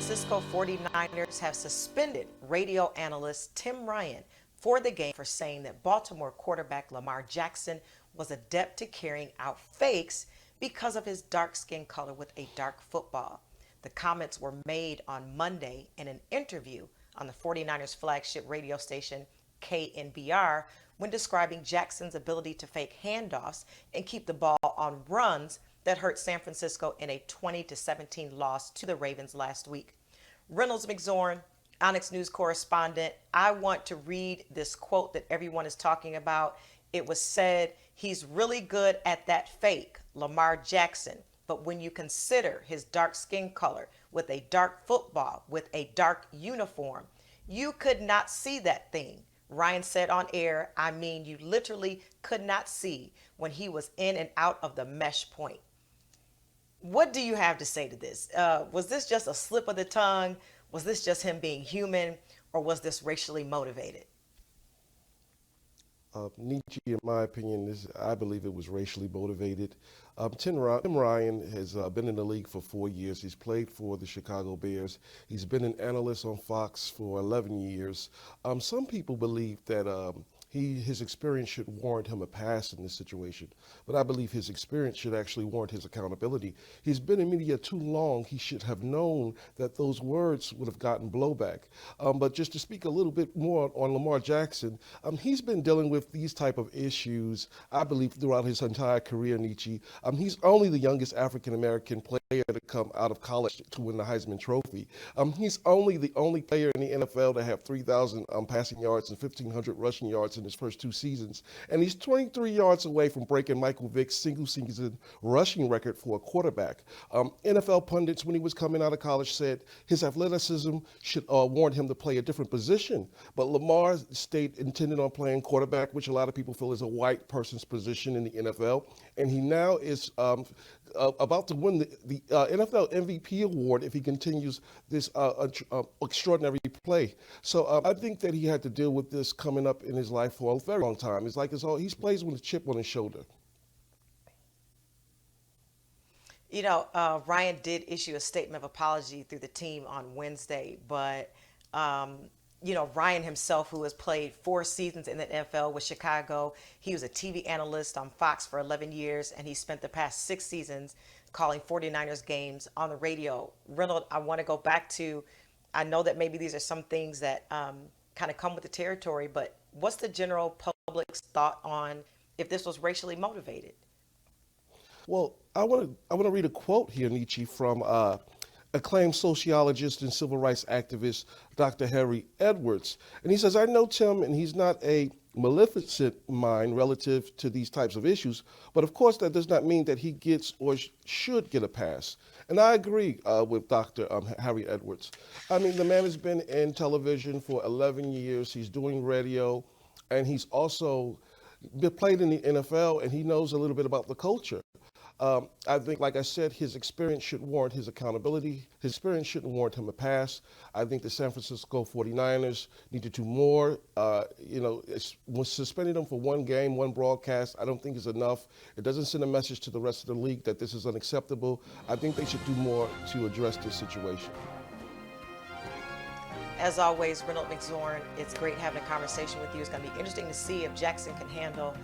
Francisco 49ers have suspended radio analyst Tim Ryan for the game for saying that Baltimore quarterback Lamar Jackson was adept to carrying out fakes because of his dark skin color with a dark football. The comments were made on Monday in an interview on the 49ers flagship radio station KNBR when describing Jackson's ability to fake handoffs and keep the ball on runs that hurt San Francisco in a 20-17 loss to the Ravens last week. Reynolds McZorn, Onyx News correspondent, I want to read this quote that everyone is talking about. It was said, he's really good at that fake, Lamar Jackson. But when you consider his dark skin color with a dark football, with a dark uniform, you could not see that thing. Ryan said on air, I mean, you literally could not see when he was in and out of the mesh point. What do you have to say to this? Was this just a slip of the tongue? Was this just him being human? Or was this racially motivated? Nietzsche, in my opinion, I believe it was racially motivated. Tim Ryan has been in the league for 4 years. He's played for the Chicago Bears. He's been an analyst on Fox for 11 years. Some people believe that his experience should warrant him a pass in this situation, but I believe his experience should actually warrant his accountability. He's been in media too long. He should have known that those words would have gotten blowback. But just to speak a little bit more on Lamar Jackson, he's been dealing with these type of issues, I believe, throughout his entire career, Nietzsche. He's only the youngest African-American player to come out of college to win the Heisman Trophy. He's the only player in the NFL to have 3,000 passing yards and 1,500 rushing yards in his first 2 seasons. And he's 23 yards away from breaking Michael Vick's single-season rushing record for a quarterback. NFL pundits, when he was coming out of college, said his athleticism should warrant him to play a different position. But Lamar stayed intended on playing quarterback, which a lot of people feel is a white person's position in the NFL. And he now is about to win the NFL MVP award if he continues this extraordinary play. So I think that he had to deal with this coming up in his life for a very long time. It's like he plays with a chip on his shoulder. You know, Ryan did issue a statement of apology through the team on Wednesday, but Ryan himself, who has played 4 seasons in the NFL with Chicago, he was a TV analyst on Fox for 11 years, and he spent the past 6 seasons calling 49ers games on the radio. Reynolds, I want to go back to, I know that maybe these are some things that kind of come with the territory, but what's the general public's thought on if this was racially motivated? Well, I want to read a quote here, Nietzsche, from acclaimed sociologist and civil rights activist Dr. Harry Edwards. And he says, I know Tim, and he's not a maleficent mind relative to these types of issues, but of course that does not mean that he gets or should get a pass. And I agree with Dr. Harry Edwards. I mean, the man has been in television for 11 years. He's doing radio, and he's also played in the NFL, and he knows a little bit about the culture. I think, like I said, his experience should warrant his accountability. His experience shouldn't warrant him a pass. I think the San Francisco 49ers need to do more. Suspending him for 1 game, 1 broadcast, I don't think is enough. It doesn't send a message to the rest of the league that this is unacceptable. I think they should do more to address this situation. As always, Reynolds McZorn, it's great having a conversation with you. It's going to be interesting to see if Jackson can handle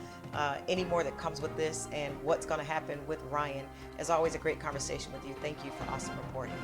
any more that comes with this and what's going to happen with Ryan. As always, a great conversation with you. Thank you for awesome reporting.